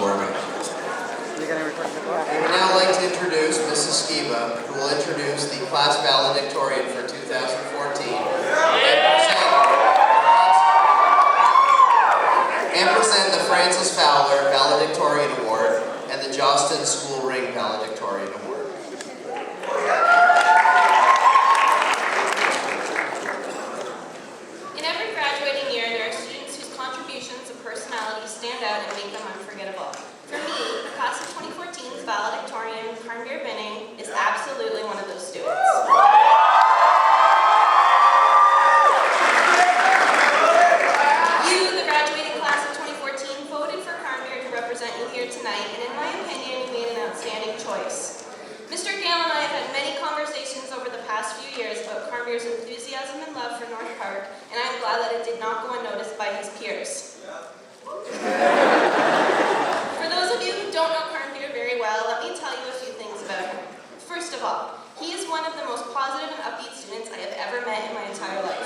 working. I would now like to introduce Mrs. Skiba, who will introduce the class valedictorian for 2014 and present the Francis Fowler Valedictorian Award and the Jostin School Ring Valedictorian Award. In every graduating year, there are students whose contributions and personalities stand out and make them unforgettable. For me, the class of 2014's valedictorian, Karnveer Binning, is absolutely one of those students. You, the graduating class of 2014, voted for Karnveer to represent you here tonight, and in my opinion, you made an outstanding choice. Mr. Gale and I have had many conversations over the past few years about Karnveer's enthusiasm and love for North Park, and I'm glad that it did not go unnoticed by his peers. For those of you who don't know Karnveer very well, let me tell you a few things about him. First of all, he is one of the most positive and upbeat students I have ever met in my entire life.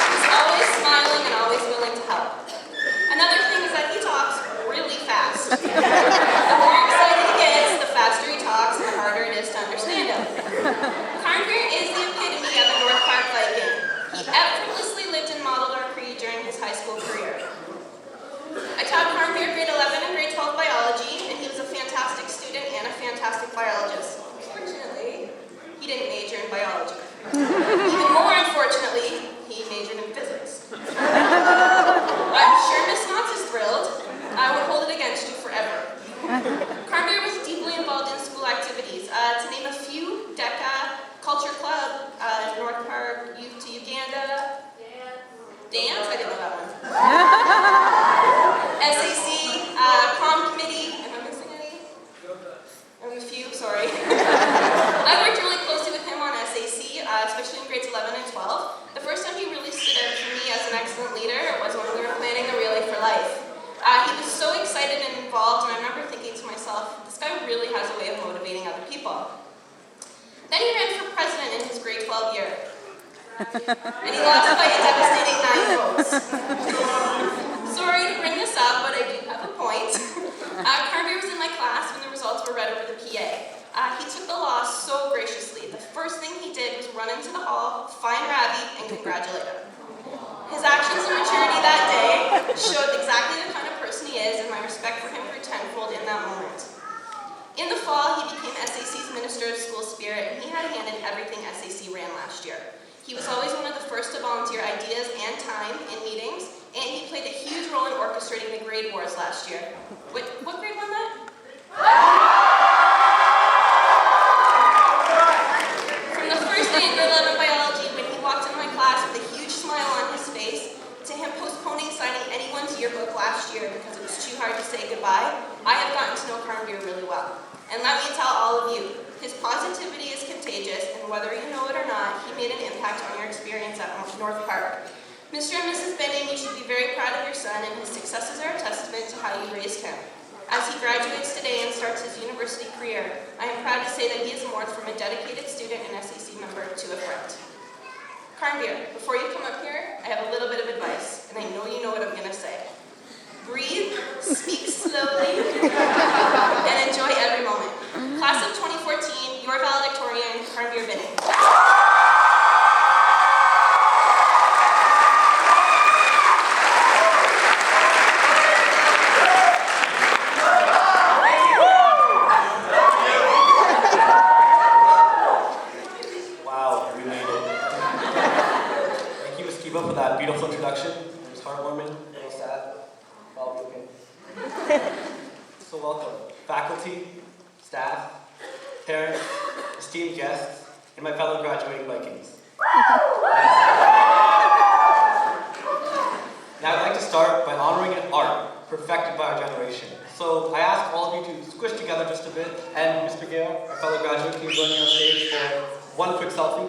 He's always smiling and always willing to help. Another thing is that he talks really fast. The more excited he gets, the faster he talks and the harder it is to understand him. Karnveer is the epitome of a North Park Viking. He effortlessly lived and modeled our creed during his high school career. I taught Karnveer grade 11 and grade 12 biology, and he was a fantastic student and a fantastic biologist. Unfortunately, he didn't major in biology. Even more unfortunately, he majored in physics. I'm sure Miss Knotts is thrilled. I would hold it against you forever. Karnveer was deeply involved in school activities. To name a few, DECA, Culture Club, North Park, Youth to Uganda. Dance? I didn't know that one. SAC, Comm Committee. Am I missing any? A few, sorry. I worked really closely with him on SAC, especially in grades 11 and 12. The first time he really stood out for me as an excellent leader was when we were planning the Relay for Life. He was so excited and involved, and I remember thinking to myself, this guy really has a way of motivating other people. Then he ran for president in his grade 12 year. And he lost by a devastating 9 votes. Sorry to bring this up, but I do have a point. Karnveer was in my class when the results were read over the PA. He took the loss so graciously. The first thing he did was run into the hall, find Ravi, and congratulate him. His actions and maturity that day showed exactly the kind of person he is, and my respect for him grew tenfold in that moment. In the fall, he became SAC's Minister of School Spirit, and he had a hand in everything SAC ran last year. He was always one of the first to volunteer ideas and time in meetings, and he played a huge role in orchestrating the grade wars last year. What grade won that? From the first day in grade 11 biology, when he walked into my class with a huge smile on his face, to him postponing signing anyone's yearbook last year because it was too hard to say goodbye, I have gotten to know Karnveer really well. And let me tell all of you, his positivity is contagious, and whether you know it or not, he made an impact on your experience at North Park. Mr. and Mrs. Binning, you should be very proud of your son, and his successes are a testament to how you raised him. As he graduates today and starts his university career, I am proud to say that he has morphed from a dedicated student and SAC member to a friend. Karnveer, before you come up here, I have a little bit of advice, and I know you know what I'm going to say. Breathe, speak slowly, and enjoy every moment. Class of 2014, your valedictorian, Karnveer Binning. Wow, we made it. Thank you, Ms. Kiba, for that beautiful introduction. It was heartwarming, a little sad. Well, okay. So welcome, faculty, staff, parents, esteemed guests, and my fellow graduating Vikings. Now I'd like to start by honoring an art perfected by our generation. So I ask all of you to squish together just a bit, and Mr. Gale, our fellow graduate, can you join me on stage for one quick selfie?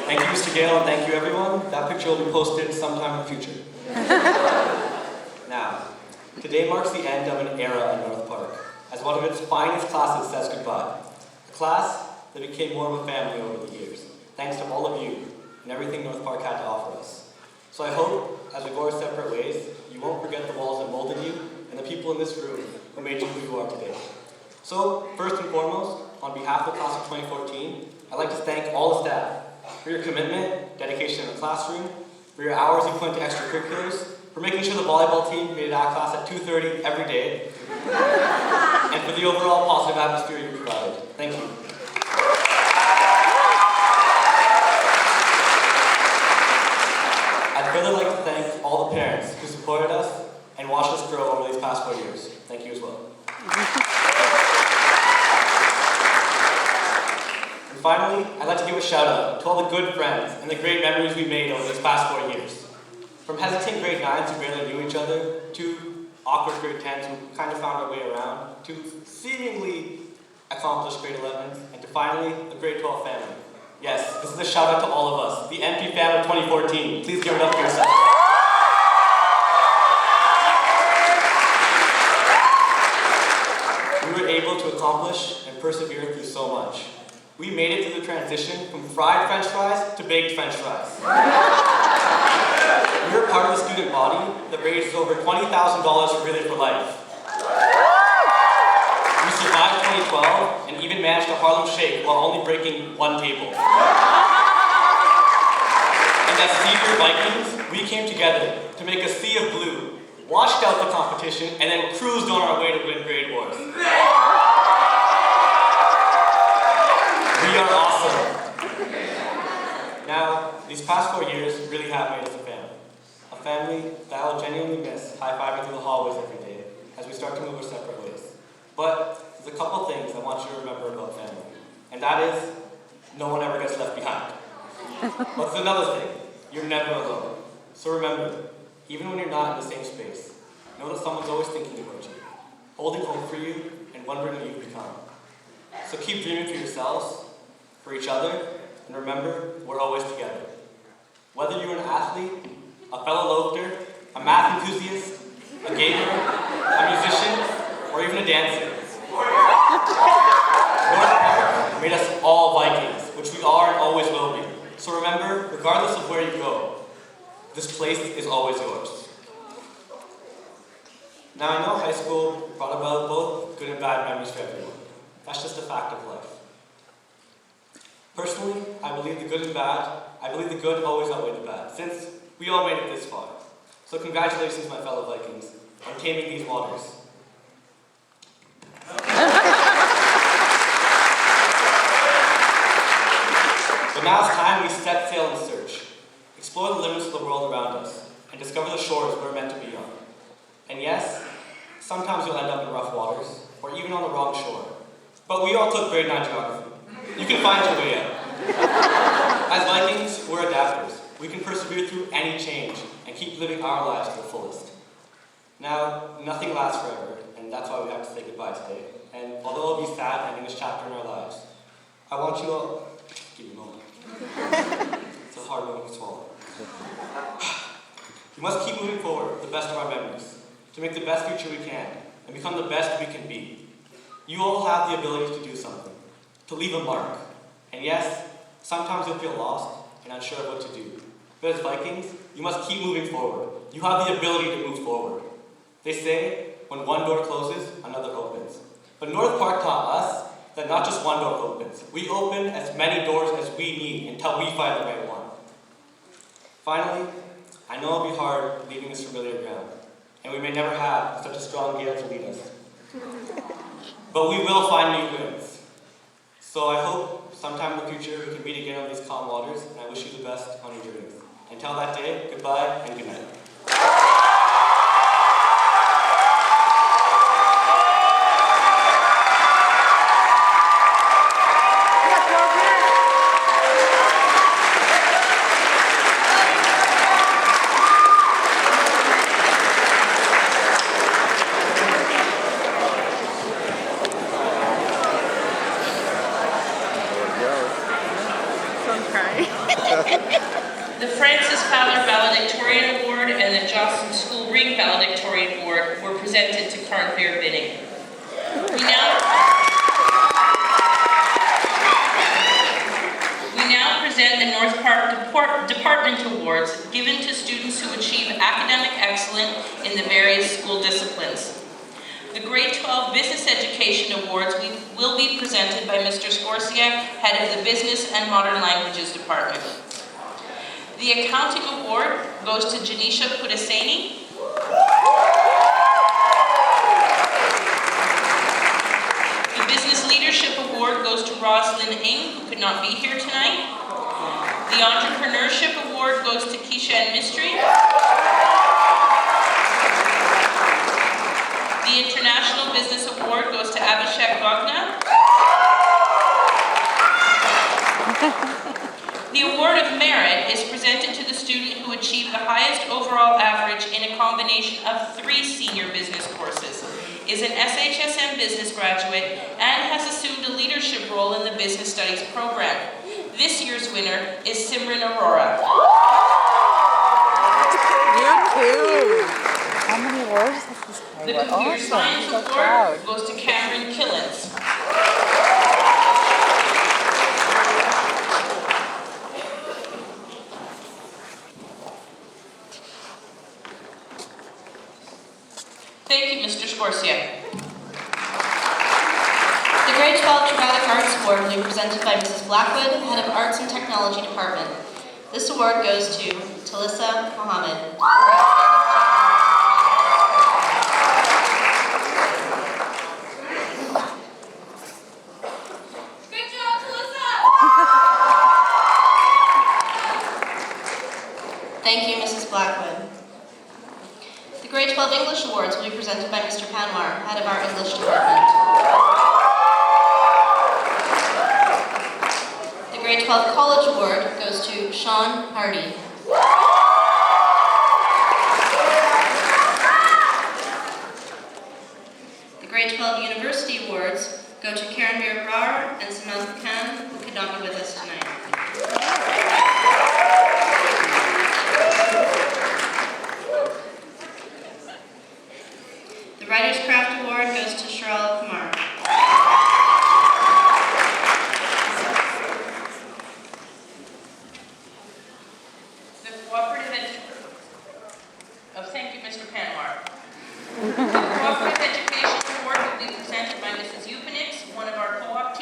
Thank you, Mr. Gale, and thank you, everyone. That picture will be posted sometime in the future. Now, today marks the end of an era in North Park, as one of its finest classes says goodbye. A class that became more of a family over the years, thanks to all of you and everything North Park had to offer us. So I hope, as we go our separate ways, you won't forget the walls that molded you and the people in this room who made you who you are today. So, first and foremost, on behalf of the class of 2014, I'd like to thank all the staff for your commitment, dedication in the classroom, for your hours you put into extracurriculars, for making sure the volleyball team made it out of class at 2:30 every day, and for the overall positive atmosphere you provided. Thank you. I'd further like to thank all the parents who supported us and watched us grow over these past 4 years. Thank you as well. And finally, I'd like to give a shout out to all the good friends and the great memories we made over these past 4 years. From hesitant grade 9s who barely knew each other, to awkward grade 10s who kind of found our way around, to seemingly accomplished grade 11s, and to finally the grade 12 family. Yes, this is a shout out to all of us, the MP fam of 2014. Please give it up for yourself. We were able to accomplish and persevere through so much. We made it through the transition from fried French fries to baked French fries. We were part of the student body that raised over $20,000 for Relay for Life. We survived 2012 and even managed a Harlem Shake while only breaking one table. And as senior Vikings, we came together to make a sea of blue, washed out the competition, and then cruised on our way to win grade wars. We are awesome. Now, these past 4 years really have made us a family. A family that I will genuinely miss high-fiving through the hallways every day as we start to move our separate ways. But there's a couple things I want you to remember about family. And that is, no one ever gets left behind. But there's another thing. You're never alone. So remember, even when you're not in the same space, know that someone's always thinking about you, holding hope for you, and wondering what you've become. So keep dreaming for yourselves, for each other, and remember, we're always together. Whether you're an athlete, a fellow loafer, a math enthusiast, a gamer, a musician, or even a dancer. North Park made us all Vikings, which we are and always will be. So remember, regardless of where you go, this place is always yours. Now I know high school brought about both good and bad memories for everyone. That's just a fact of life. Personally, I believe the good always outweigh the bad, since we all made it this far. So congratulations, my fellow Vikings, on taming these waters. But now it's time we set sail and search, explore the limits of the world around us, and discover the shores we're meant to be on. And yes, sometimes you'll end up in rough waters, or even on the wrong shore. But we all took grade 9 geography. You can find your way out. As Vikings, we're adapters. We can persevere through any change and keep living our lives to the fullest. Now, nothing lasts forever, and that's why we have to say goodbye today. And although it'll be sad ending this chapter in our lives, I want you all, give me a moment. It's a hard moment to swallow. We must keep moving forward with the best of our memories, to make the best future we can, and become the best we can be. You all have the ability to do something, to leave a mark. And yes, sometimes you'll feel lost and unsure of what to do. But as Vikings, you must keep moving forward. You have the ability to move forward. They say, when one door closes, another opens. But North Park taught us that not just one door opens. We open as many doors as we need until we find the right one. Finally, I know it'll be hard leaving this familiar ground, and we may never have such a strong gale to lead us. But we will find new winds. So I hope sometime in the future we can meet again on these calm waters, and I wish you the best on your journeys. Until that day, goodbye and good night. So I'm crying. The Francis Fowler Valedictorian Award and the Jocelyn School Ring Valedictorian Award were presented to current beer bidding. We now present the North Park Department Awards given to students who achieve academic excellence in the various school disciplines. The Grade 12 Business Education Awards will be presented by Mr. Scorsia, head of the Business and Modern Languages Department. The Accounting Award goes to Janisha Pudasani. The Business Leadership Award goes to Roslyn Ng, who could not be here tonight. The Entrepreneurship Award goes to Keisha and Mystery. The International Business Award goes to Abhishek Bhagna. The Award of Merit is presented to the student who achieved the highest overall average in a combination of 3 senior business courses, is an SHSM business graduate, and has assumed a leadership role in the Business Studies program. This year's winner is Simran Arora. You're cute. How many awards has this guy The won? Computer Awesome. Science I'm so Award proud. goes to Cameron Killens. Thank you, Mr. Scorsia. The Grade 12 Dramatic Arts Award will be presented by Mrs. Blackwood, Head of Arts and Technology Department. This award goes to Talissa Mohammed. Good job, Talissa! Thank you, Mrs. Blackwood. The Grade 12 English Awards will be presented by Mr. Panwar, Head of our English Department. The Grade 12 College Award goes to Sean Hardy. The Grade 12 University Awards go to Karen Beer-Brar and Samantha Khan, who could not be with us tonight. The Writers' Craft Award goes to Sheryl Kumar. The Cooperative Education. Oh, thank you, Mr. Panwar.